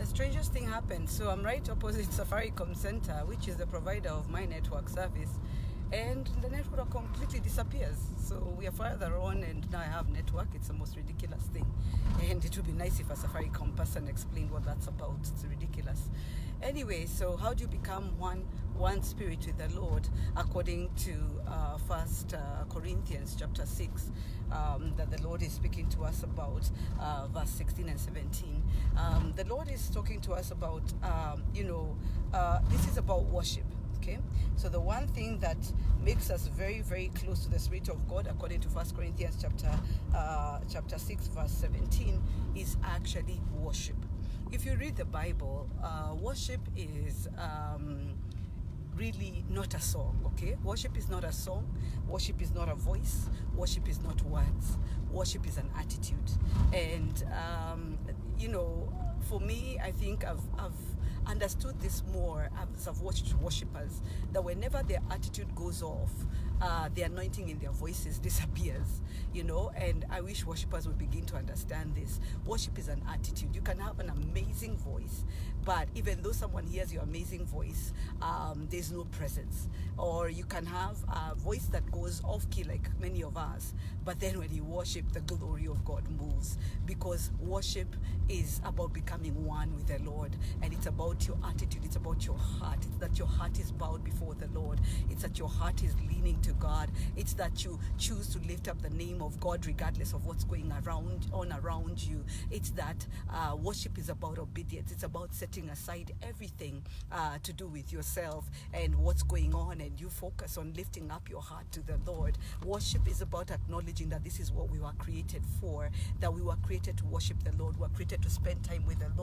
strangest thing happened. So I'm right opposite Safaricom Center, which is the provider of my network service, and the network completely disappears. So we are further on, and now I have network. It's the most ridiculous thing, and it would be nice if a Safaricom person explained what that's about. It's ridiculous. Anyway, so how do you become one spirit with the Lord, according to First Corinthians chapter 6, that the Lord is speaking to us about, verse 16 and 17. The Lord is talking to us about, this is about worship. Okay, so the one thing that makes us very, very close to the Spirit of God, according to 1 Corinthians chapter 6, verse 17, is actually worship. If you read the Bible, worship is really not a song, okay? Worship is not a song. Worship is not a voice. Worship is not words. Worship is an attitude. And, for me, I think I've understood this more as I've watched worshipers, that whenever their attitude goes off, the anointing in their voices disappears, and I wish worshipers would begin to understand this. Worship is an attitude. You can have an amazing voice, but even though someone hears your amazing voice, there's no presence. Or you can have a voice that goes off key like many of us, but then when you worship, the glory of God moves, because worship is about becoming one with the Lord, and it's about your attitude, it's about your heart. It's that your heart is bowed before the Lord. It's that your heart is leaning to God. It's that you choose to lift up the name of God regardless of what's going around you. It's that worship is about obedience. It's about setting aside everything to do with yourself and what's going on, and you focus on lifting up your heart to the Lord. Worship is about acknowledging that this is what we were created for, that we were created to worship the Lord. We were created to spend time with the Lord.